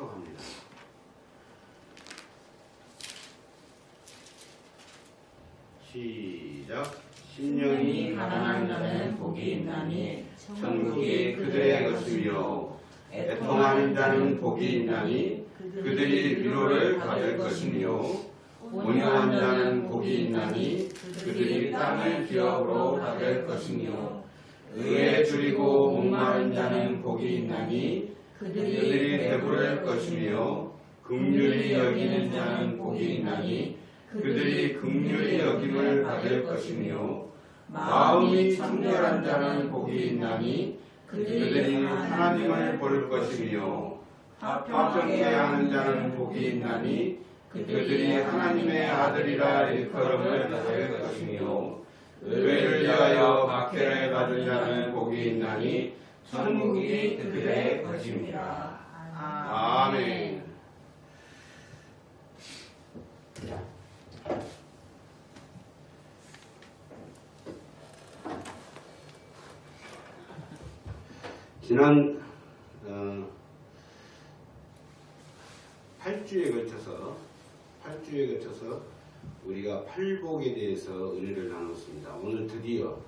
합니다. 시작. 심령이 가난한 자는 복이 있나니 천국이 그들의 것이며 애통하는 자는 복이 있나니 그들이 위로를 받을 것이며 온유한 자는 복이 있나니 그들이 땅을 기업으로 받을 것이며 의에 줄이고 목마른 자는 복이 있나니 그들이 배부를 것이며 긍휼히 여기는 자는 복이 있나니 그들이 긍휼히 여김을 받을 것이며 마음이 청결한 자는 복이 있나니 그들이 하나님을 볼 것이며 화평케 하는 자는 복이 있나니 그들이 하나님의 아들이라 일컬음을 받을 것이며 의를 위하여 박해를 받은 자는 복이 있나니 천국이 그들의 것입니다. 아멘. 지난 8주에 걸쳐서 우리가 팔복에 대해서 은혜를 나눴습니다. 오늘 드디어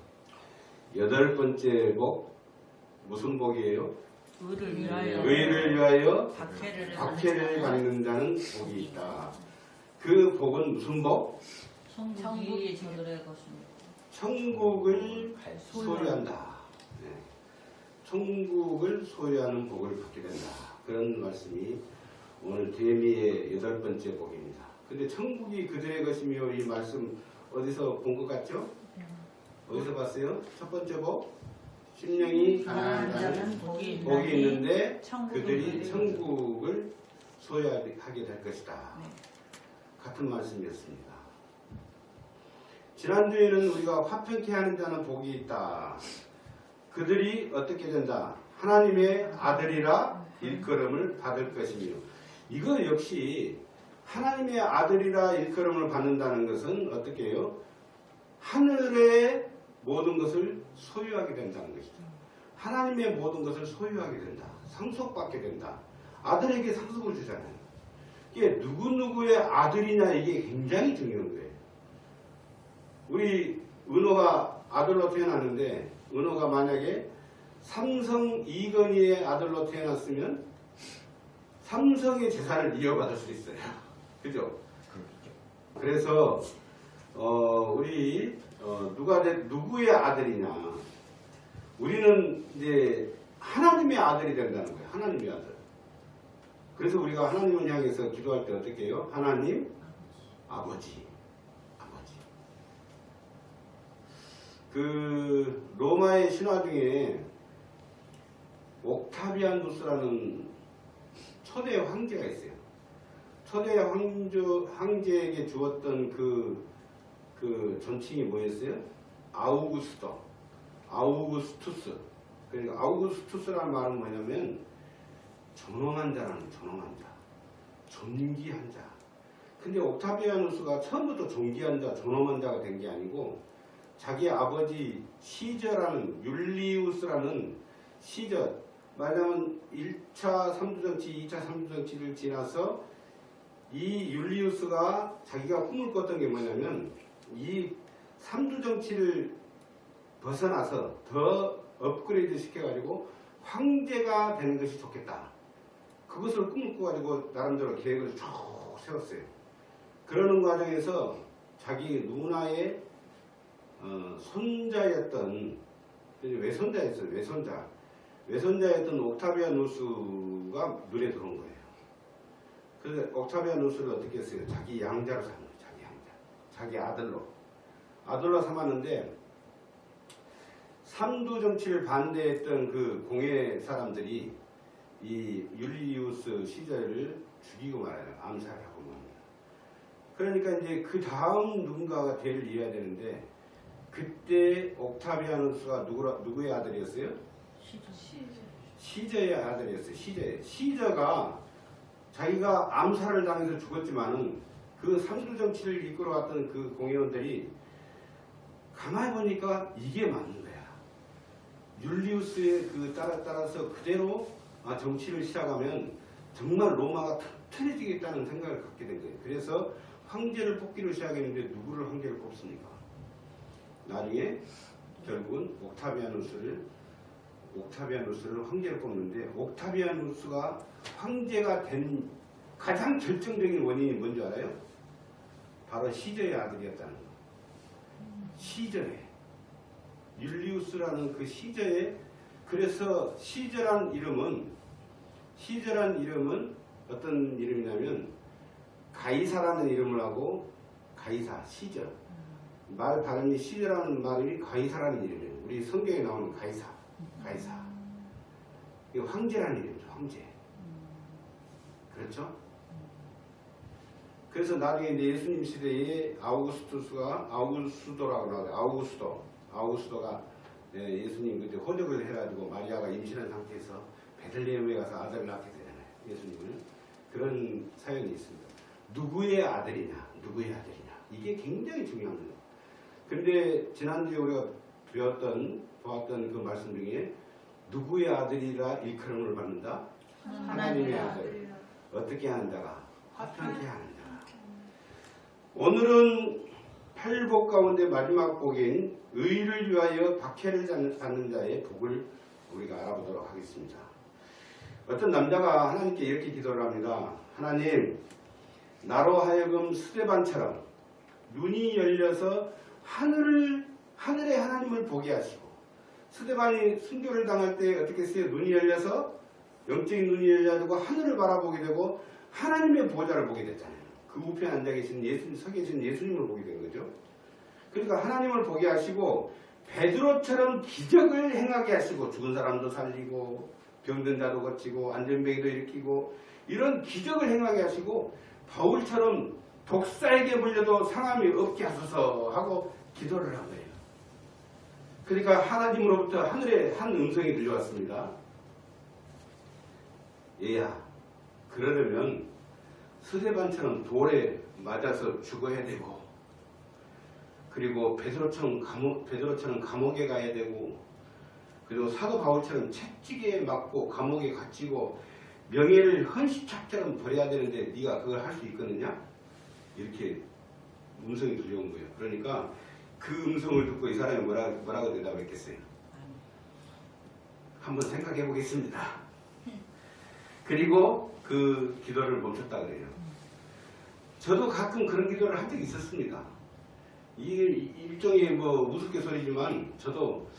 8번째 복, 무슨 복이에요? 의를 위하여 박해를 받는 자는 복이 있다. 그 복은 무슨 복? 천국이 저들의 것입니다. 천국을 소유한다. 네. 천국을 소유하는 복을 받게 된다. 그런 말씀이 오늘 데미의 8번째 복입니다. 근데 천국이 그들의 것이며 이 말씀 어디서 본 것 같죠? 어디서 봤어요? 첫 번째 복, 심령이 가난한 자는 복이 있는데 그들이 천국을 소유하게 될 것이다. 같은 말씀이었습니다. 지난주에는 우리가 화평케 하는 자는 복이 있다. 그들이 어떻게 된다? 하나님의 아들이라 일컬음을 받을 것이며, 이거 역시 하나님의 아들이라 일컬음을 받는다는 것은 어떻게 해요? 하늘의 모든 것을 소유하게 된다는 것이죠. 하나님의 모든 것을 소유하게 된다. 상속받게 된다. 아들에게 상속을 주잖아요. 이게 누구누구의 아들이냐, 이게 굉장히 중요한 거예요. 우리 은호가 아들로 태어났는데, 은호가 만약에 삼성 이건희의 아들로 태어났으면 삼성의 재산을 이어받을 수 있어요. 그죠? 그래서 우리 누구의 아들이냐? 우리는 이제 하나님의 아들이 된다는 거예요. 하나님의 아들. 그래서 우리가 하나님을 향해서 기도할 때 어떻게 해요? 하나님 아버지. 그 로마의 신화 중에 옥타비아누스라는 초대 황제가 있어요. 초대 황제에게 주었던 그 존칭이 뭐였어요? 아우구스투스. 그러니까 아우구스투스라는 말은 뭐냐면 존엄한 자라는, 존엄한 자, 존귀한 자. 근데 옥타비아누스가 처음부터 존귀한 자, 존엄한 자가 된 게 아니고, 자기 아버지 시저라는, 율리우스라는 시저, 말하자면 1차 삼두정치, 2차 삼두정치를 지나서 이 율리우스가 자기가 꿈을 꿨던 게 뭐냐면, 이 삼두정치를 벗어나서 더 업그레이드 시켜가지고 황제가 되는 것이 좋겠다. 그것을 꿈을 꿔가지고 나름대로 계획을 쭉 세웠어요. 그러는 과정에서 자기 누나의 손자였던, 외손자였어요. 외손자였던 옥타비아누스가 눈에 들어온 거예요. 그래서 옥타비아누스를 어떻게 했어요? 자기 양자로 삼은 거예요. 자기 양자. 자기 아들로 삼았는데, 삼두정치를 반대했던 그 공예 사람들이 이 율리우스 시저를 죽이고 말아요. 암살하고 말합니다. 그러니까 이제 그 다음 누군가가 대를 이어야 되는데, 그때 옥타비아누스가 누구의 아들이었어요? 시저의 아들이었어요. 시저가 자기가 암살을 당해서 죽었지만은 그 삼두정치를 이끌어왔던 그 공회원들이 가만히 보니까 이게 맞는 거야. 율리우스의 그 따라서 그대로 정치를 시작하면 정말 로마가 튼튼해지겠다는 생각을 갖게 된 거예요. 그래서 황제를 뽑기로 시작했는데 누구를 황제를 뽑습니까? 나중에 결국은 옥타비아누스를 황제로 뽑는데, 옥타비아누스가 황제가 된 가장 결정적인 원인이 뭔지 알아요? 바로 시저의 아들이었다는 거예요. 시저의 율리우스라는 그 시저의, 그래서 시저란 이름은 어떤 이름이냐면 가이사라는 이름을 하고, 가이사, 시저, 말 발음이 시저라는 말이 가이사라는 이름이에요. 우리 성경에 나오는 가이사. 이거 황제라는 이름이죠. 황제. 그렇죠? 그래서 나중에 이제 예수님 시대에 아우구스도라고 나와요. 아우구스도가 예수님 그때 호적을 해가지고 마리아가 임신한 상태에서 베들레헴에 가서 아들을 낳게 되잖아요. 예수님은. 그런 사연이 있습니다. 누구의 아들이냐. 이게 굉장히 중요한 거예요. 근데 지난주에 우리가 보았던 그 말씀 중에 누구의 아들이라 일컬음을 받는다? 하나님의 아들. 어떻게 하는 자가? 화평케 하는 자. 오늘은 8복 가운데 마지막 복인 의를 위하여 박해를 받는 자의 복을 우리가 알아보도록 하겠습니다. 어떤 남자가 하나님께 이렇게 기도를 합니다. 하나님, 나로 하여금 스데반처럼 눈이 열려서 하늘에 하나님을 보게 하시고, 스데반이 순교를 당할 때 어떻게 했어요? 눈이 열려서, 영적인 눈이 열려가지고 하늘을 바라보게 되고 하나님의 보좌를 보게 됐잖아요. 그 우편에 앉아 계신 서 계신 예수님을 보게 된 거죠. 그러니까 하나님을 보게 하시고 베드로처럼 기적을 행하게 하시고, 죽은 사람도 살리고 병든 자도 고치고 안전뱅이도 일으키고 이런 기적을 행하게 하시고, 바울처럼 독사에게 물려도 상함이 없게 하소서 하고 기도를 한 거예요. 그러니까 하나님으로부터 하늘에 한 음성이 들려왔습니다. 얘야, 그러려면 스데반처럼 돌에 맞아서 죽어야 되고, 그리고 베드로처럼 감옥에 가야 되고, 그리고 사도 바울처럼 채찍에 맞고 감옥에 갇히고 명예를 헌시착처럼 버려야 되는데 네가 그걸 할 수 있거든요? 이렇게 음성이 들려온 거예요. 그러니까 그 음성을 듣고 이 사람이 뭐라고 대답했겠어요? 한번 생각해 보겠습니다. 그리고 그 기도를 멈췄다 그래요. 저도 가끔 그런 기도를 한 적이 있었습니다. 이게 일종의 뭐 우스갯소리지만 저도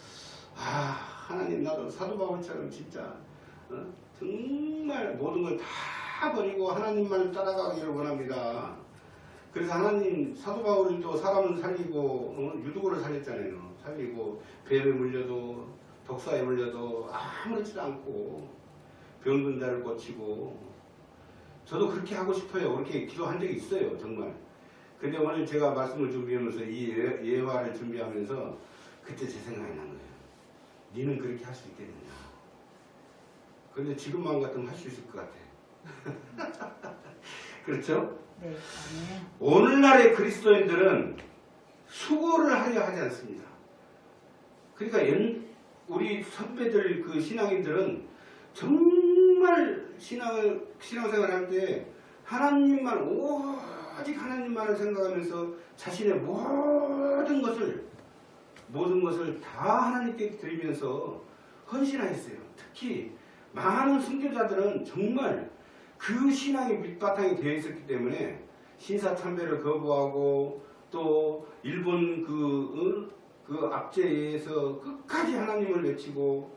하나님, 나도 사도 바울처럼 진짜 정말 모든 걸 다 버리고 하나님만 따라가기를 원합니다. 그래서 하나님, 사도 바울도 사람을 살리고 유두고를 살렸잖아요. 살리고 뱀에 물려도 독사에 물려도 아무렇지도 않고 병든 자를 고치고, 저도 그렇게 하고 싶어요. 그렇게 기도한 적이 있어요. 정말. 근데 오늘 제가 말씀을 준비하면서 이 예화를 준비하면서 그때 제 생각이 난 거예요. 니는 그렇게 할 수 있겠느냐. 근데 지금 마음 같으면 할 수 있을 것 같아. 그렇죠? 네. 오늘날의 그리스도인들은 수고를 하려 하지 않습니다. 그러니까 우리 선배들, 그 신앙인들은 정말 신앙생활 할 때 하나님만, 오직 하나님만을 생각하면서 자신의 모든 것을 다 하나님께 드리면서 헌신하였어요. 특히 많은 순교자들은 정말 그 신앙이 밑바탕이 되어 있었기 때문에 신사참배를 거부하고, 또 일본 그 압제에서 끝까지 하나님을 외치고,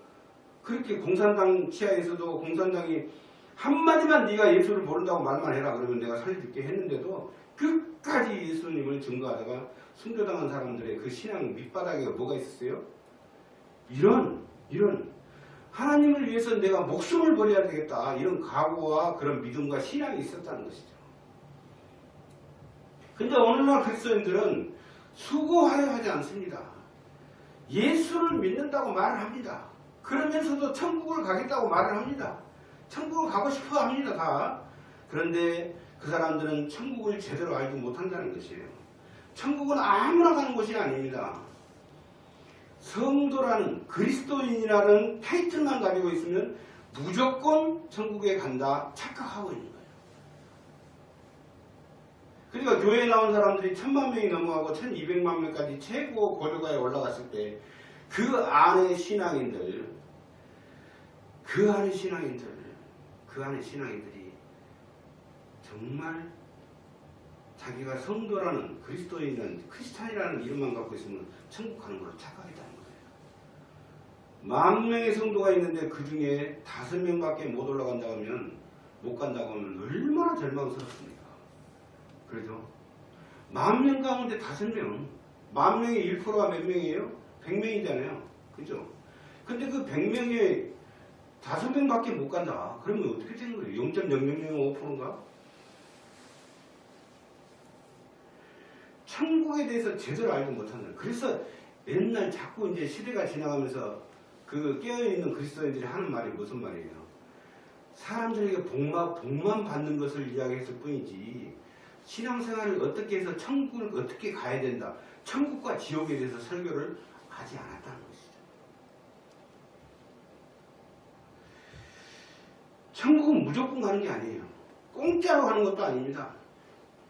그렇게 공산당 치하에서도 공산당이 한마디만 네가 예수를 모른다고 말만 해라 그러면 내가 살려줄게 했는데도 끝까지 예수님을 증거하다가 순교당한 사람들의 그 신앙 밑바닥에 뭐가 있었어요? 이런 하나님을 위해서 내가 목숨을 버려야 되겠다, 이런 각오와 그런 믿음과 신앙이 있었다는 것이죠. 근데 오늘날 그리스도인들은 수고하려 하지 않습니다. 예수를 믿는다고 말을 합니다. 그러면서도 천국을 가겠다고 말을 합니다. 천국을 가고 싶어 합니다, 다. 그런데 그 사람들은 천국을 제대로 알지 못한다는 것이에요. 천국은 아무나 가는 곳이 아닙니다. 성도라는, 그리스도인이라는 타이틀만 가지고 있으면 무조건 천국에 간다 착각하고 있는 거예요. 그러니까 교회에 나온 사람들이 1000만 명이 넘어가고 1200만 명까지 최고 고도가에 올라갔을 때 그 안에 신앙인들이 정말 자기가 성도라는 그리스도인은 크리스찬이라는 이름만 갖고 있으면 천국 가는 걸로 착각했다는 거예요. 10,000명의 성도가 있는데 그 중에 5명밖에 못 올라간다고 하면 못 간다고 하면 얼마나 절망스럽습니까? 그렇죠? 10,000명 가운데 5명, 10,000명의 1%가 몇 명이에요? 100명이잖아요. 그죠? 근데 그 100명에 5명밖에 못 간다. 그러면 어떻게 되는 거예요? 0.0005%인가? 천국에 대해서 제대로 알지 못한다. 그래서 맨날 자꾸 이제 시대가 지나가면서 그 깨어있는 그리스도인들이 하는 말이 무슨 말이에요? 사람들에게 복만 받는 것을 이야기했을 뿐이지 신앙생활을 어떻게 해서 천국을 어떻게 가야 된다. 천국과 지옥에 대해서 설교를 하지 않았다는 것이죠. 천국은 무조건 가는 게 아니에요. 공짜로 가는 것도 아닙니다.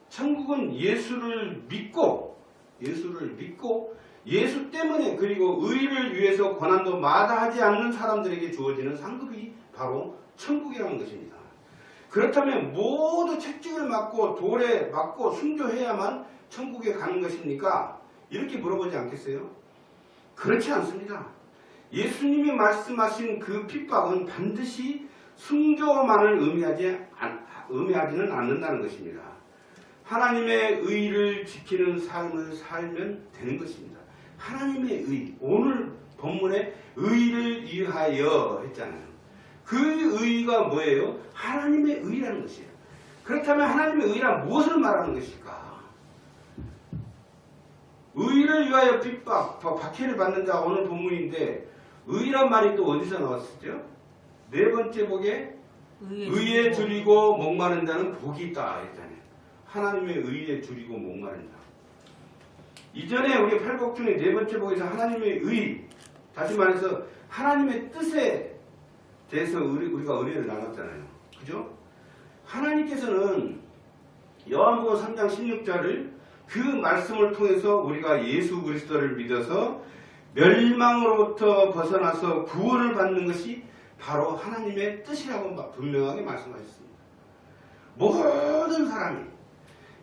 천국은 예수를 믿고 예수 때문에 그리고 의를 위해서 고난도 마다하지 않는 사람들에게 주어지는 상급이 바로 천국이라는 것입니다. 그렇다면 모두 채찍을 맞고 돌에 맞고 순교해야만 천국에 가는 것입니까? 이렇게 물어보지 않겠어요? 그렇지 않습니다. 예수님이 말씀하신 그 핍박은 반드시 순교만을 의미하지는 않는다는 것입니다. 하나님의 의를 지키는 삶을 살면 되는 것입니다. 하나님의 의, 오늘 본문에 의를 위하여 했잖아요. 그 의가 뭐예요? 하나님의 의라는 것이에요. 그렇다면 하나님의 의란 무엇을 말하는 것일까? 의를 위하여 핍박, 박해를 받는 자 오늘 본문인데 의란 말이 또 어디서 나왔었죠? 네 번째 복에 의에 줄이고 목마른 자는 복이 있다 했잖아요. 하나님의 의에 줄이고 목마른 자. 이전에 우리 팔복 중에 네 번째 복에서 하나님의 의, 다시 말해서 하나님의 뜻에 대해서 우리가 은혜를 나눴잖아요. 그죠? 하나님께서는 요한복음 3장 16절을 그 말씀을 통해서 우리가 예수 그리스도를 믿어서 멸망으로부터 벗어나서 구원을 받는 것이 바로 하나님의 뜻이라고 분명하게 말씀하셨습니다. 모든 사람이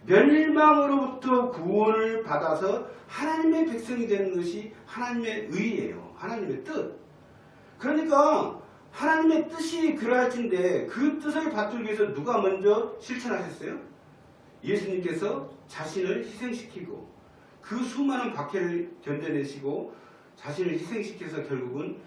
멸망으로부터 구원을 받아서 하나님의 백성이 되는 것이 하나님의 의예요. 하나님의 뜻. 그러니까 하나님의 뜻이 그러하신데 그 뜻을 받기 위해서 누가 먼저 실천하셨어요? 예수님께서 자신을 희생시키고 그 수많은 박해를 견뎌내시고 자신을 희생시켜서 결국은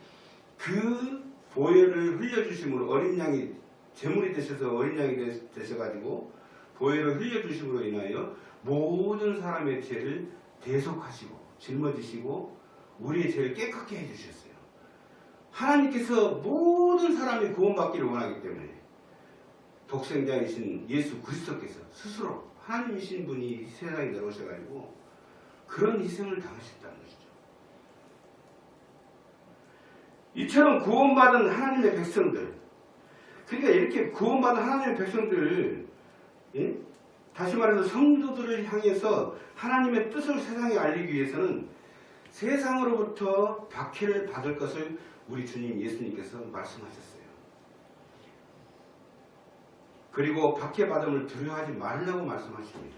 그 보혈을 흘려주심으로 어린 양이 제물이 되셔서 어린 양이 되셔가지고 보혈을 흘려주심으로 인하여 모든 사람의 죄를 대속하시고 짊어지시고 우리의 죄를 깨끗게 해주셨어요. 하나님께서 모든 사람이 구원받기를 원하기 때문에 독생자이신 예수 그리스도께서 스스로 하나님이신 분이 세상에 내려오셔가지고 그런 희생을 당하셨다는 것이죠. 이처럼 구원받은 하나님의 백성들, 그러니까 이렇게 구원받은 하나님의 백성들, 다시 말해서 성도들을 향해서 하나님의 뜻을 세상에 알리기 위해서는 세상으로부터 박해를 받을 것을 우리 주님 예수님께서 말씀하셨어요. 그리고 박해받음을 두려워하지 말라고 말씀하십니다.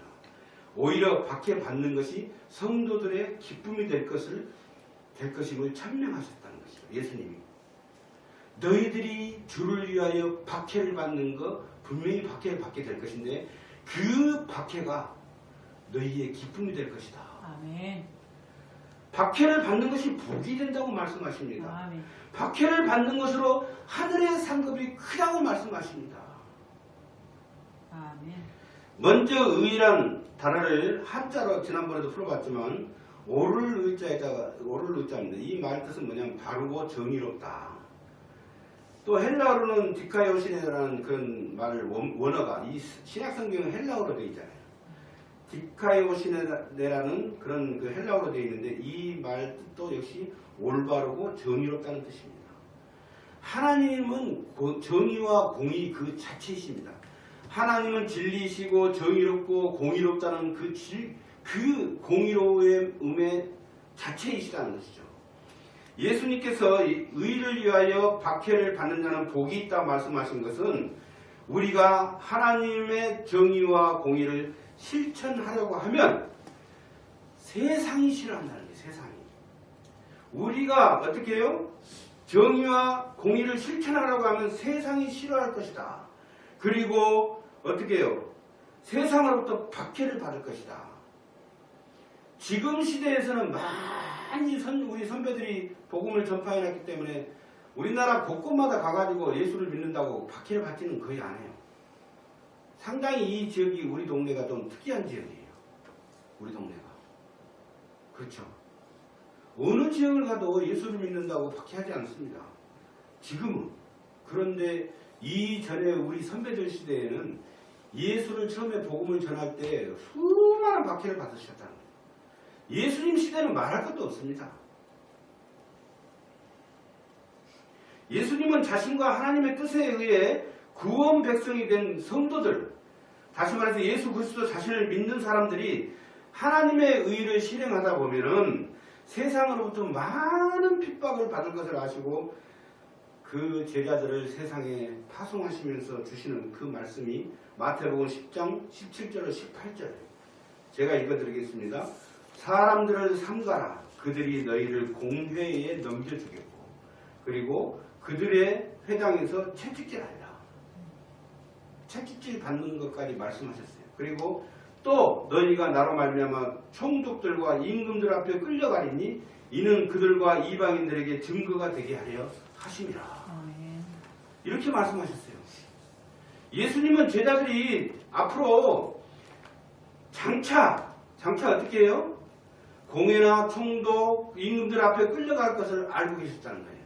오히려 박해받는 것이 성도들의 기쁨이 될 것임을 천명하셨다는 것이죠. 예수님이. 너희들이 주를 위하여 박해를 받는 것 분명히 박해를 받게 될 것인데 그 박해가 너희의 기쁨이 될 것이다. 아멘. 박해를 받는 것이 복이 된다고 말씀하십니다. 아멘. 박해를 받는 것으로 하늘의 상급이 크다고 말씀하십니다. 아멘. 먼저 의란 단어를 한자로 지난번에도 풀어봤지만 오를 의자입니다. 이 말 뜻은 뭐냐면 바르고 정의롭다. 또 헬라어로는 디카이오시네라는 그런 말을 원어가 이 신약성경은 헬라어로 되어 있잖아요. 디카이오시네라는 그런 그 헬라어로 되어 있는데 이 말 뜻도 역시 올바르고 정의롭다는 뜻입니다. 하나님은 정의와 공의 그 자체이십니다. 하나님은 진리시고 정의롭고 공의롭다는 그 공의로움의 자체이시라는 것이죠. 예수님께서 의를 위하여 박해를 받는 자는 복이 있다 말씀하신 것은 우리가 하나님의 정의와 공의를 실천하려고 하면 세상이 싫어한다는 거예요. 세상이. 우리가 어떻게 해요? 정의와 공의를 실천하려고 하면 세상이 싫어할 것이다. 그리고 어떻게 해요? 세상으로부터 박해를 받을 것이다. 지금 시대에서는 많이 우리 선배들이 복음을 전파해놨기 때문에 우리나라 곳곳마다 가가지고 예수를 믿는다고 박해를 받지는 거의 안 해요. 상당히 이 지역이 우리 동네가 좀 특이한 지역이에요. 우리 동네가. 그렇죠. 어느 지역을 가도 예수를 믿는다고 박해하지 않습니다. 지금은. 그런데 이전에 우리 선배들 시대에는 예수를 처음에 복음을 전할 때 수많은 박해를 받으셨다는 거예요. 예수님 시대는 말할 것도 없습니다. 예수님은 자신과 하나님의 뜻에 의해 구원 백성이 된 성도들, 다시 말해서 예수 그리스도 자신을 믿는 사람들이 하나님의 의를 실행하다 보면은 세상으로부터 많은 핍박을 받을 것을 아시고 그 제자들을 세상에 파송하시면서 주시는 그 말씀이 마태복음 10장 17절로 18절. 제가 읽어드리겠습니다. 사람들을 삼가라. 그들이 너희를 공회에 넘겨주겠고 그리고 그들의 회당에서 채찍질하리라. 채찍질 받는 것까지 말씀하셨어요. 그리고 또 너희가 나로 말미암아 총독들과 임금들 앞에 끌려가리니 이는 그들과 이방인들에게 증거가 되게 하려 하심이라. 이렇게 말씀하셨어요. 예수님은 제자들이 앞으로 장차 어떻게 해요? 공회나 총독, 임금들 앞에 끌려갈 것을 알고 계셨다는 거예요.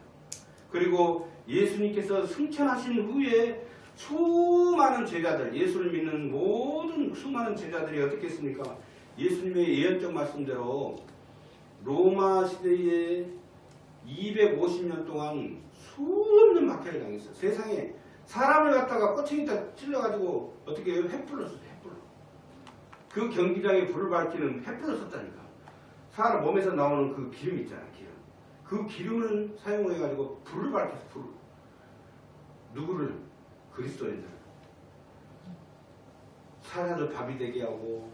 그리고 예수님께서 승천하신 후에 수많은 제자들, 예수를 믿는 모든 수많은 제자들이 어떻게 했습니까? 예수님의 예언적 말씀대로 로마 시대에 250년 동안 수없는 박해를 당했어요. 세상에 사람을 갖다가 꼬챙이다 찔러가지고 어떻게 해요? 횃불로 썼어요. 횃불로. 그 경기장에 불을 밝히는 횃불로 썼다니까. 사람 몸에서 나오는 그 기름 있잖아요. 기름. 그 기름을 사용해가지고 불을 밝혔어. 불을. 누구를? 그리스도인들. 사자들 밥이 되게 하고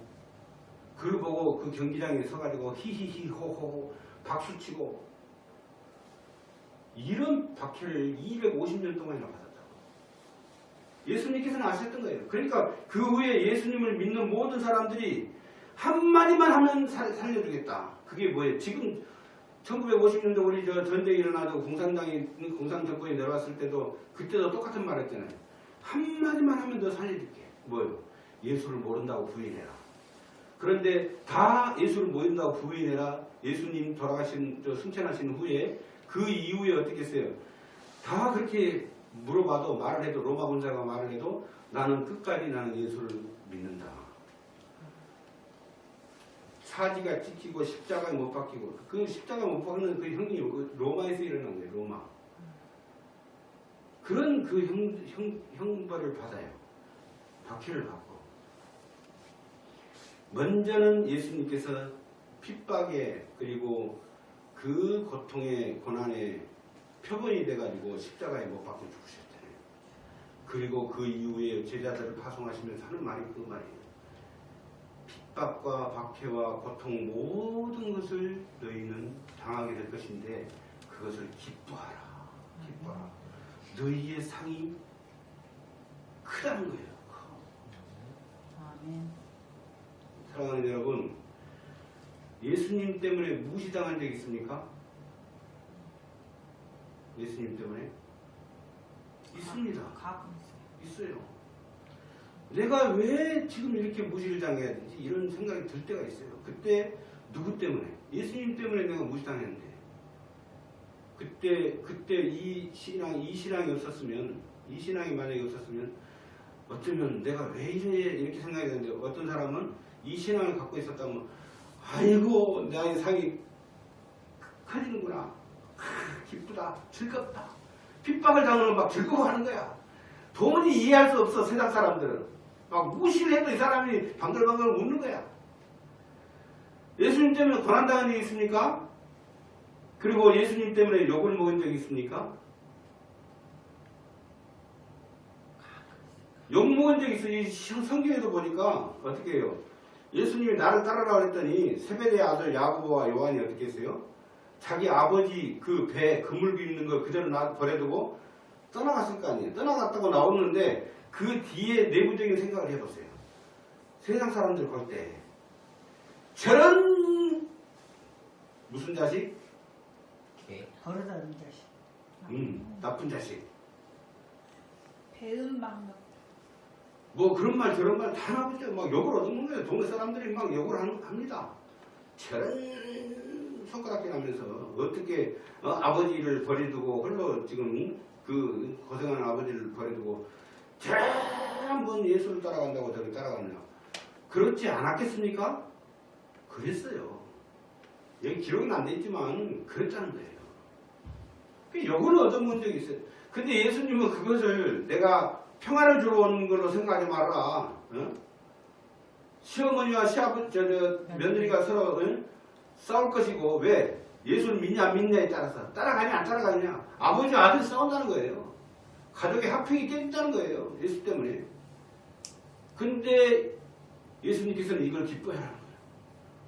그걸 보고 그 경기장에 서가지고 히히히 호호 박수치고 이런 박해를 250년 동안이나 받았다고. 예수님께서는 아셨던 거예요. 그러니까 그 후에 예수님을 믿는 모든 사람들이 한마디만 하면 살려주겠다. 그게 뭐예요? 지금 1950년도 우리 전쟁이 일어나도 공산 정권이 내려왔을 때도 그때도 똑같은 말 했잖아요. 한마디만 하면 너 살려줄게. 뭐예요? 예수를 모른다고 부인해라. 그런데 다 예수를 모른다고 부인해라. 예수님 승천하신 후에 그 이후에 어떻게 했어요? 다 그렇게 물어봐도 말을 해도 로마 군사가 말을 해도 나는 끝까지 나는 예수를 믿는다. 사지가 찍히고 십자가에 못 박히고 그 십자가에 못 박는 그 형이 로마에서 일어난 거예요. 로마. 그런 그 형벌을 받아요. 박해를 받고. 먼저는 예수님께서 핍박에 그리고 그 고통의 고난의 표본이 돼가지고 십자가에 못 박혀 죽으셨잖아요. 그리고 그 이후에 제자들을 파송하시면서 하는 말이 그 말이에요. 핍박과 박해와 고통 모든 것을 너희는 당하게 될 것인데 그것을 기뻐하라. 기뻐하라. 너희의 상이 크다는 거예요. 아멘. 사랑하는 여러분, 예수님 때문에 무시당한 적 있습니까? 예수님 때문에? 있습니다. 가끔 있어요. 내가 왜 지금 이렇게 무시를 당해야 되지? 이런 생각이 들 때가 있어요. 그때 누구 때문에? 예수님 때문에 내가 무시당했는데. 그때 이 신앙이 없었으면, 이 신앙이 만약에 없었으면 어쩌면 내가 왜 이래 이렇게 생각이 되는데 어떤 사람은 이 신앙을 갖고 있었다면 아이고 나의 상이 커지는구나. 기쁘다. 즐겁다. 핍박을 당하면 막 즐거워하는 거야. 도무지 이해할 수 없어. 세상 사람들은 막 무시를 해도 이 사람이 방글방글 웃는 거야. 예수님 때문에 고난당한 적이 있습니까? 그리고 예수님 때문에 욕을 먹은 적이 있습니까? 욕 먹은 적이 있어. 이 성경에도 보니까 어떻게 해요? 예수님이 나를 따르라고 했더니 세베대의 아들 야고보와 요한이 어떻게 했어요? 자기 아버지 그 배 그물고 있는 거 그대로 버려두고 떠나갔을 거 아니에요. 떠나갔다고 나오는데 그 뒤에 내부적인 생각을 해보세요. 세상 사람들 볼 때 저런 무슨 자식? 버릇없는 자식. 나쁜 자식. 배은방 뭐 그런 말 저런 말 다 나오죠. 막 욕을 얻는 거예요. 동네 사람들이 막 욕을 합니다. 저런 손가락질 하면서 어떻게 아버지를 버려두고 홀로 지금 그 고생하는 아버지를 버려두고 한번 예수를 따라간다고 저를 따라가느냐. 그렇지 않았겠습니까? 그랬어요. 여기 기록은 안 돼 있지만 그랬다는 거예요. 그 욕을 얻어본 적이 있어요. 근데 예수님은 그것을 내가 평화를 주러 온 걸로 생각하지 마라. 시어머니와 며느리가 서로 싸울 것이고 왜? 예수를 믿냐 안 믿냐에 따라서 따라가냐 안 따라가냐 아버지와 아들이 싸운다는 거예요. 가족의 화평이 깨진다는 거예요. 예수 때문에. 근데 예수님께서는 이걸 기뻐해라는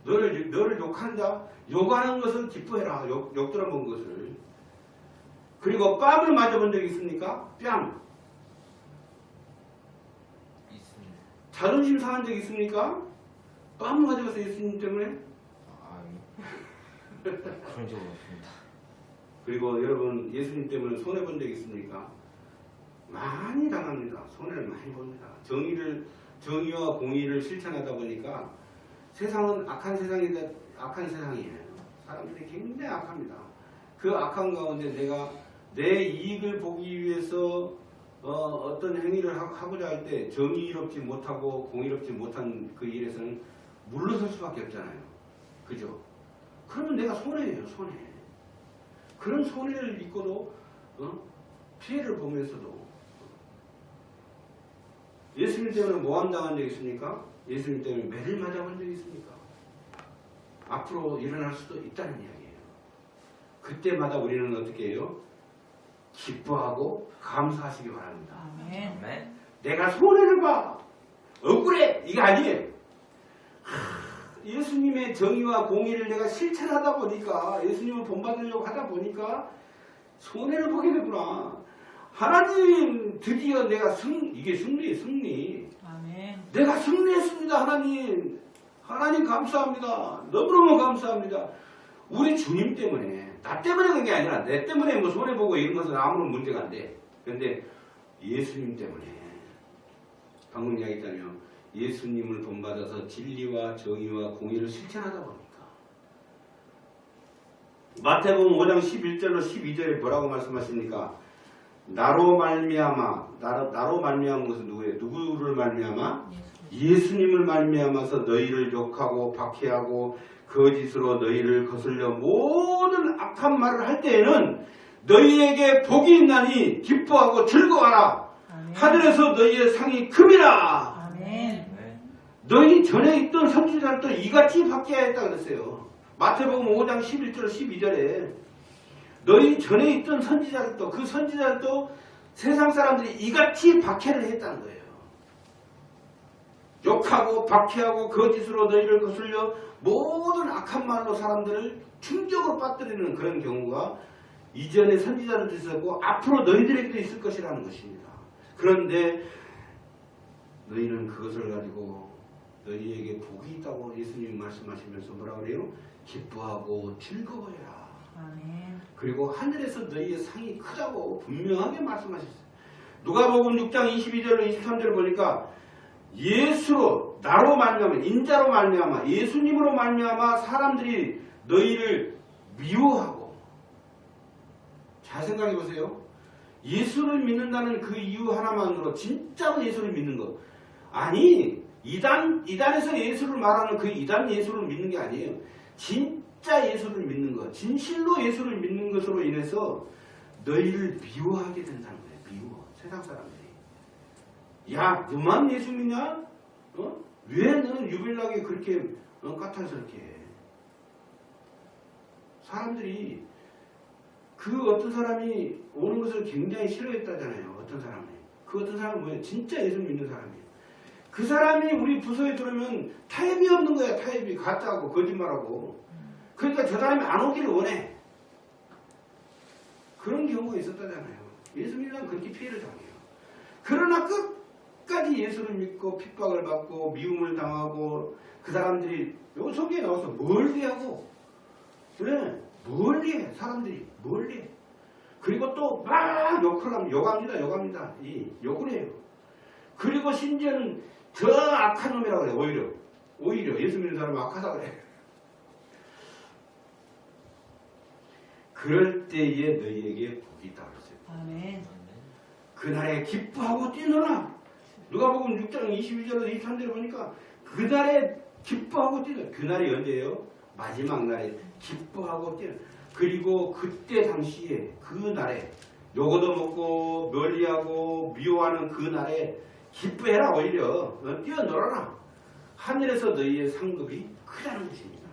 거예요. 너를 욕한다? 욕하는 것을 기뻐해라. 욕 들어본 것을. 그리고 뺨을 맞아본 적이 있습니까? 뺨. 있습니다. 자존심 상한 적 있습니까? 뺨을 맞아봤어요. 예수님 때문에. 그런 적은 없습니다. 그리고 여러분 예수님 때문에 손해본 적 있습니까? 많이 당합니다. 손해를 많이 봅니다. 정의와 공의를 실천하다 보니까 세상은 악한 세상이에요. 사람들이 굉장히 악합니다. 그 악한 가운데 내가 내 이익을 보기 위해서 어떤 행위를 하고자 할 때 정의롭지 못하고 공의롭지 못한 그 일에서는 물러설 수밖에 없잖아요. 그죠? 그러면 내가 손해예요. 손해. 그런 손해를 입고도 피해를 보면서도 예수님 때문에 모함당한 적이 있습니까? 예수님 때문에 매를 맞아본 적이 있습니까? 앞으로 일어날 수도 있다는 이야기예요. 그때마다 우리는 어떻게 해요? 기뻐하고 감사하시기 바랍니다. 아멘. 아멘. 내가 손해를 봐. 억울해. 이게 아니에요. 예수님의 정의와 공의를 내가 실천하다 보니까 예수님을 본받으려고 하다 보니까 손해를 보게 되구나. 하나님 드디어 내가 이게 승리. 아멘. 내가 승리했습니다. 하나님 감사합니다. 너무너무 감사합니다. 우리 주님 때문에 나 때문에 그런 게 아니라 내 때문에 뭐 손해보고 이런 것은 아무런 문제가 안 돼. 그런데 예수님 때문에 방금 이야기했다면 예수님을 본받아서 진리와 정의와 공의를 실천하다 보니까 마태복음 5장 11절로 12절에 뭐라고 말씀하십니까? 나로 말미암아 나로 말미암은 것은 누구예요? 누구를 말미암아? 예수님을 말미암아서 너희를 욕하고 박해하고 거짓으로 너희를 거슬려 모든 악한 말을 할 때에는 너희에게 복이 있나니 기뻐하고 즐거워하라. 아멘. 하늘에서 너희의 상이 큼이라. 아멘. 네. 너희 전에 있던 선지자들도 이같이 받게 하였다 그랬어요. 마태복음 5장 11절 12절에 너희 전에 있던 선지자들도 그 선지자들도 세상 사람들이 이같이 박해를 했다는 거예요. 욕하고 박해하고 거짓으로 너희를 거슬려 모든 악한 말로 사람들을 충격으로 빠뜨리는 그런 경우가 이전에 선지자들도 있었고 앞으로 너희들에게도 있을 것이라는 것입니다. 그런데 너희는 그것을 가지고 너희에게 복이 있다고 예수님 말씀하시면서 뭐라 그래요? 기뻐하고 즐거워해라. 아멘. 그리고 하늘에서 너희의 상이 크다고 분명하게 말씀하셨어요. 누가복음 6장 22절로 23절을 보니까 예수로 나로 말미암아 인자로 말미암아 예수님으로 말미암아 사람들이 너희를 미워하고 잘 생각해 보세요. 예수를 믿는다는 그 이유 하나만으로 진짜로 예수를 믿는 것 아니 이단에서 예수를 말하는 그 이단 예수를 믿는 게 아니에요. 진짜 예수를 믿는 것 진실로 예수를 믿는 것으로 인해서 너희를 미워하게 된다는 거예요. 미워. 세상 사람들이. 야, 너만 예수 믿냐? 왜 너는 유별나게 그렇게 까탈스럽게 해? 사람들이 그 어떤 사람이 오는 것을 굉장히 싫어했다잖아요. 어떤 사람이. 그 어떤 사람은 뭐예요? 진짜 예수 믿는 사람이에요. 그 사람이 우리 부서에 들어오면 타협이 없는 거야. 타협이. 가짜하고 거짓말하고. 그러니까 저 사람이 안 오기를 원해. 그런 경우가 있었다잖아요. 예수 믿는 사람은 그렇게 피해를 당해요. 그러나 끝까지 예수를 믿고 핍박을 받고 미움을 당하고 그 사람들이 여기 성경에 나와서 멀리하고 그래 멀리해. 사람들이 멀리해. 그리고 또 막 욕을 하면 욕합니다. 욕을 해요. 그리고 심지어는 더 악한 놈이라고 그래. 오히려 예수 믿는 사람은 악하다 그래. 그럴 때에 너희에게 복이 있다 그랬어요. 아멘. 그날에 기뻐하고 뛰노라. 누가복음 6장 22절에서 23절에 보니까 그날에 기뻐하고 뛰노라. 그날이 언제예요? 마지막 날에 기뻐하고 뛰노라. 그리고 그때 당시에 그 날에 요거도 먹고 멀리하고 미워하는 그 날에 기뻐해라. 오히려 뛰어놀아라. 하늘에서 너희의 상급이 크다는 것입니다.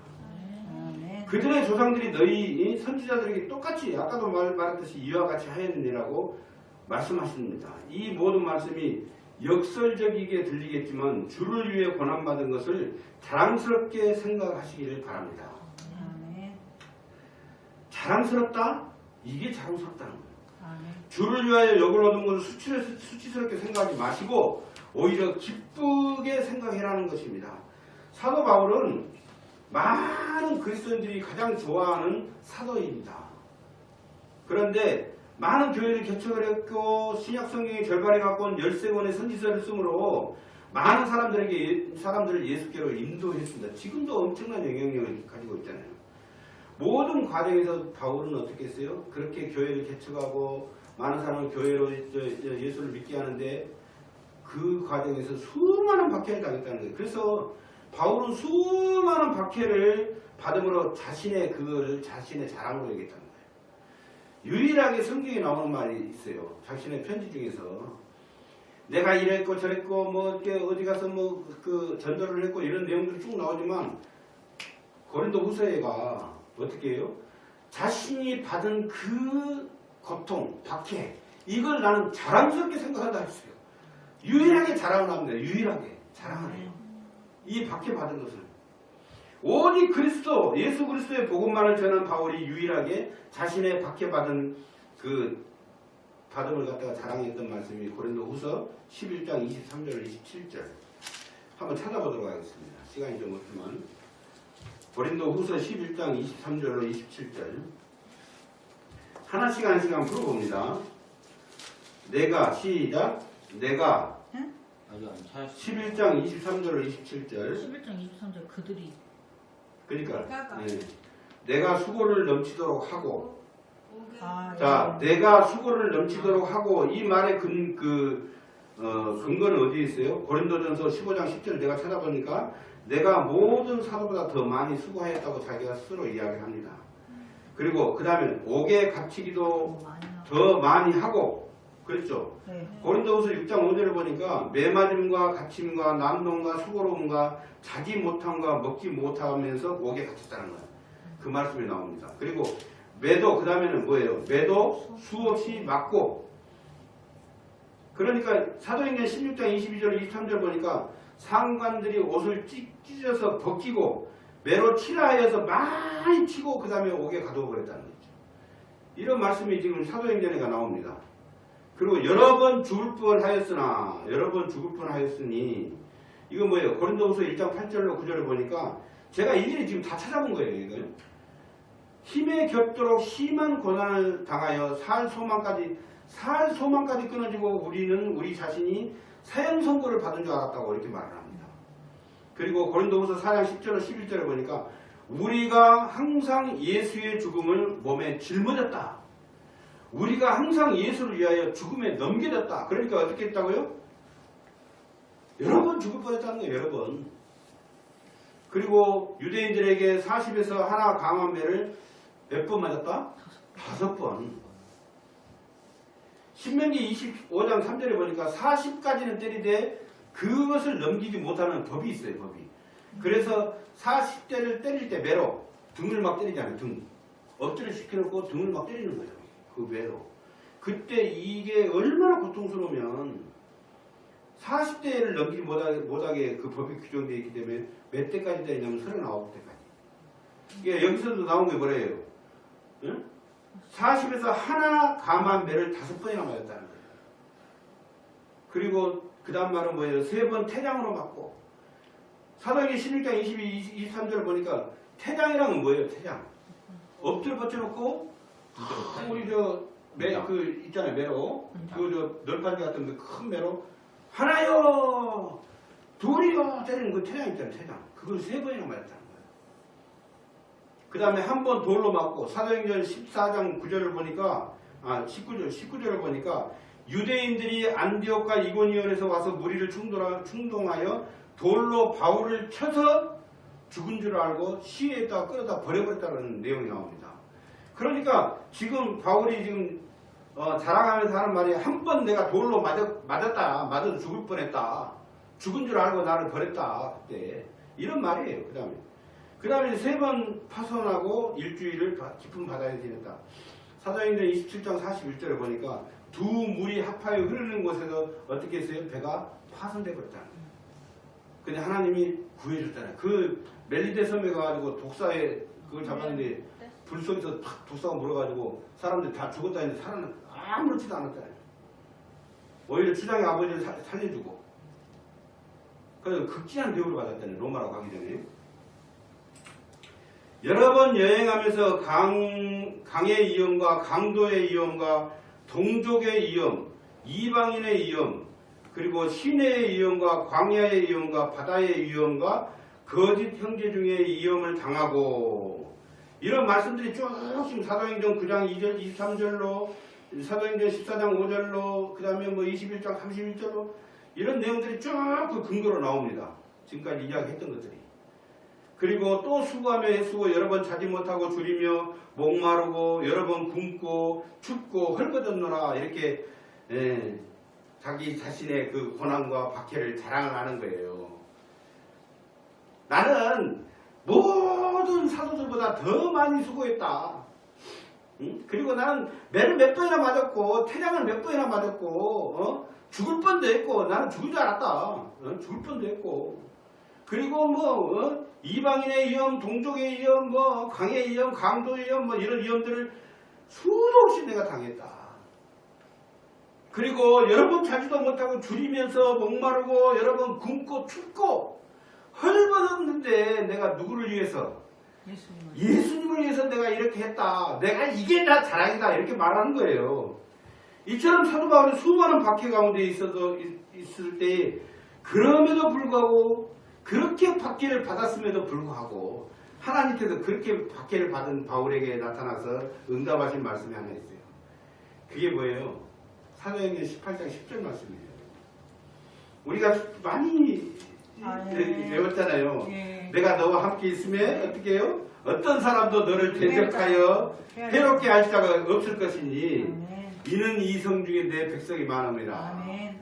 아멘. 그전에 조상들이 너희 선지자들에게 똑같이 아까도 말했듯이 이와 같이 하였느니라고 말씀하십니다. 이 모든 말씀이 역설적이게 들리겠지만 주를 위해 고난받은 것을 자랑스럽게 생각하시기를 바랍니다. 아멘. 자랑스럽다? 이게 자랑스럽다는 거예요. 아멘. 주를 위하여 욕을 얻은 것을 수치스럽게 생각하지 마시고 오히려 기쁘게 생각해라는 것입니다. 사도 바울은 많은 그리스도인들이 가장 좋아하는 사도입니다. 그런데 많은 교회를 개척을 했고 신약 성경의 절반에 가까운 13권의 선지서를 쓰므로 많은 사람들을 예수께로 인도했습니다. 지금도 엄청난 영향력을 가지고 있잖아요. 모든 과정에서 바울은 어떻게 했어요? 그렇게 교회를 개척하고 많은 사람을 교회로 예수를 믿게 하는데 그 과정에서 수많은 박해를 당했다는 거예요. 그래서 바울은 수많은 박해를 받음으로 자신의 자랑으로 얘기했다는 거예요. 유일하게 성경에 나오는 말이 있어요. 자신의 편지 중에서 내가 이랬고 저랬고 뭐 어디 가서 뭐 그 전도를 했고 이런 내용들이 쭉 나오지만 고린도후서에가 어떻게 해요? 자신이 받은 그 고통, 박해 이걸 나는 자랑스럽게 생각한다 했어요. 유일하게 자랑을 합니다. 유일하게 자랑을 해요. 이 박해 받은 것을 오직 예수 그리스도의 복음만을 전한 바울이 유일하게 자신의 박해 받은 그 받음을 갖다가 자랑했던 말씀이 고린도후서 11장 23절 27절 한번 찾아보도록 하겠습니다. 시간이 좀 없지만 고린도후서 11장 23절로 27절 하나씩 풀어봅니다. 내가 아직 안 찾았어요. 11장 23절로 27절 11장 23절 그들이 그러니까 내가 수고를 넘치도록 하고 아, 자 예. 내가 수고를 넘치도록 하고 이 말의 근거는 어디에 있어요? 고린도전서 15장 10절 내가 찾아보니까 내가 모든 사도보다 더 많이 수고하였다고 자기가 스스로 이야기합니다. 그리고 그 다음에 옥에 갇히기도 더 많이 하고 그랬죠. 네. 고린도후서 6장 5절을 보니까 매맞음과 갇힘과 난동과 수고로움과 자지 못함과 먹지 못하면서 옥에 갇혔다는 거예요. 그 말씀이 나옵니다. 그리고 매도 그 다음에는 뭐예요? 매도 수없이 맞고 그러니까 사도행전 16장 22절 23절 보니까 상관들이 옷을 찢어서 벗기고 매로 치라 하여서 많이 치고 그 다음에 옥에 가둬버렸다는 거죠. 이런 말씀이 지금 사도행전에가 나옵니다. 그리고 여러 번 죽을 뻔하였으니 이거 뭐예요? 고린도후서 1장 8절로 9절을 보니까 제가 일일이 지금 다 찾아본 거예요. 이거 힘에 겹도록 심한 고난을 당하여 살 소망까지 끊어지고 우리 자신이 사형 선고를 받은 줄 알았다고 이렇게 말을 합니다. 그리고 고린도후서 4장 10절로 11절을 보니까 우리가 항상 예수의 죽음을 몸에 짊어졌다. 우리가 항상 예수를 위하여 죽음에 넘겨졌다. 그러니까 어떻게 했다고요? 여러 번 죽을 뻔했다는 거예요. 여러 번. 그리고 유대인들에게 40에서 하나 강한 매를 몇 번 맞았다? 5번. 신명기 25장 3절에 보니까 40까지는 때리되 그것을 넘기지 못하는 법이 있어요. 법이. 그래서 40대를 때릴 때 매로 등을 막 때리잖아요. 등. 엎드려 시켜놓고 등을 막 때리는 거죠. 그 매로. 그때 이게 얼마나 고통스러우면 40대를 넘기지 못하게 그 법이 규정되어 있기 때문에 몇 대까지 때리냐면 39대까지. 이게 여기서도 나온 게 뭐래요? 응? 40에서 하나 감한 매를 5번이나 맞았다는 거예요. 그리고 그 다음 말은 뭐예요? 3번 태장으로 맞고. 사도행전 16장 22, 23절을 보니까 태장이란 건 뭐예요? 태장. 엎드려 뻗쳐놓고 우리 그 있잖아요. 매로. 그 널판지 같은 그 큰 매로 하나요! 둘이요! 때리는 그 태장 있잖아요. 태장. 그걸 3번이나 맞았다는 거예요. 그 다음에 한 번 돌로 맞고 사도행전 14장 9절을 보니까 19절을 보니까 유대인들이 안디옥과 이고니온에서 와서 무리를 충동하여 돌로 바울을 쳐서 죽은 줄 알고 시위에다가 끌어다 버려버렸다는 내용이 나옵니다. 그러니까 지금 바울이 지금 자랑하면서 하는 말이 한 번 내가 돌로 맞아도 죽을 뻔했다. 죽은 줄 알고 나를 버렸다. 그때 이런 말이에요. 그 다음에 3번 파손하고 일주일을 깊은 바다에 지냈다. 사도행전 27장 41절에 보니까 두 물이 합하여 흐르는 곳에서 어떻게 했어요? 배가 파손돼 버렸다는 거예요. 근데 하나님이 구해줬잖아요. 그 멜리데 섬에 가가지고 독사에 그걸 잡았는데 불 속에서 탁 독사가 물어가지고 사람들 다 죽었다 했는데 살아는 아무렇지도 않았잖아요. 오히려 주장의 아버지를 살려주고. 그래서 극진한 대우를 받았다는 로마로 가기 전에. 여러 번 여행하면서 강의 위험과 강도의 위험과 동족의 위험, 이방인의 위험, 그리고 시내의 위험과 광야의 위험과 바다의 위험과 거짓 형제 중에 위험을 당하고 이런 말씀들이 쭉 지금 사도행전 9장 2절 23절로 사도행전 14장 5절로 그 다음에 뭐 21장 31절로 이런 내용들이 쭉 그 근거로 나옵니다. 지금까지 이야기했던 것들이. 그리고 또 수고하며 애쓰고 여러 번 자지 못하고 줄이며 목마르고 여러 번 굶고 춥고 헐벗었노라 이렇게 자기 자신의 그 고난과 박해를 자랑을 하는 거예요. 나는 모든 사도들보다 더 많이 수고했다. 응? 그리고 나는 매를 몇 번이나 맞았고 태장을 몇 번이나 맞았고 죽을 뻔도 했고 나는 죽을 줄 알았다. 죽을 뻔도 했고 그리고 이방인의 위험, 동족의 위험, 강의 위험, 강도의 위험 이런 위험들을 수도 없이 내가 당했다. 그리고 여러 번 자지도 못하고 줄이면서 목마르고 여러 번 굶고 춥고 헐벗었는데 내가 누구를 위해서? 예수님을 위해서 내가 이렇게 했다. 내가 이게 나 자랑이다. 이렇게 말하는 거예요. 이처럼 사도 바울은 수많은 박해 가운데 있을 때 그럼에도 불구하고 그렇게 박해를 받았음에도 불구하고 하나님께서 그렇게 박해를 받은 바울에게 나타나서 응답하신 말씀이 하나 있어요. 그게 뭐예요? 사도행전 18장 10절 말씀이에요. 우리가 많이 외웠잖아요. 예. 내가 너와 함께 있으면 어떻게 해요? 어떤 사람도 너를 대적하여 해롭게 할 자가 없을 것이니 아멘. 이는 이성 중에 내 백성이 많음이라. 아멘.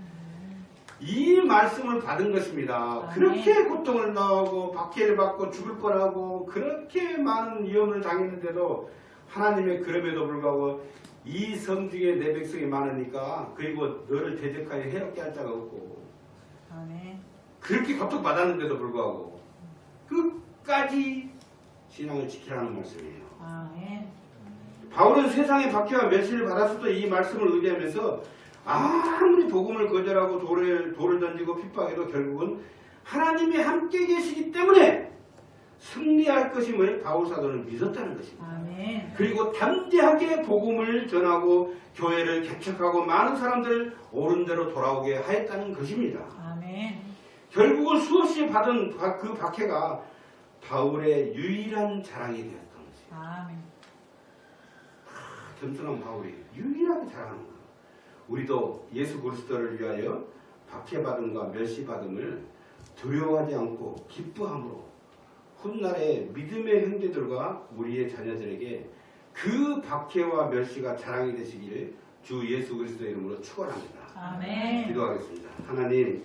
이 말씀을 받은 것입니다. 그렇게 고통을 당하고 박해를 받고 죽을 뻔하고 그렇게 많은 위험을 당했는데도 하나님의 그럼에도 불구하고 이 성 중에 내 백성이 많으니까 그리고 너를 대적하여 해롭게 할 자가 없고 아멘. 그렇게 고통받았는데도 불구하고 끝까지 신앙을 지키라는 말씀이에요. 아멘. 바울은 세상의 박해와 멸시를 받았어도 이 말씀을 의지하면서 아무리 복음을 거절하고 돌을 던지고 핍박해도 결국은 하나님이 함께 계시기 때문에 승리할 것임을 바울 사도는 믿었다는 것입니다. 아멘. 그리고 담대하게 복음을 전하고 교회를 개척하고 많은 사람들을 옳은 대로 돌아오게 하였다는 것입니다. 아멘. 결국은 수없이 받은 그 박해가 바울의 유일한 자랑이 되었던 것입니다. 아멘. 겸손한 바울이 유일하게 자랑하는 거예요. 우리도 예수 그리스도를 위하여 박해받음과 멸시받음을 두려워하지 않고 기뻐함으로 훗날에 믿음의 형제들과 우리의 자녀들에게 그 박해와 멸시가 자랑이 되시기를 주 예수 그리스도의 이름으로 축원합니다. 아멘. 기도하겠습니다. 하나님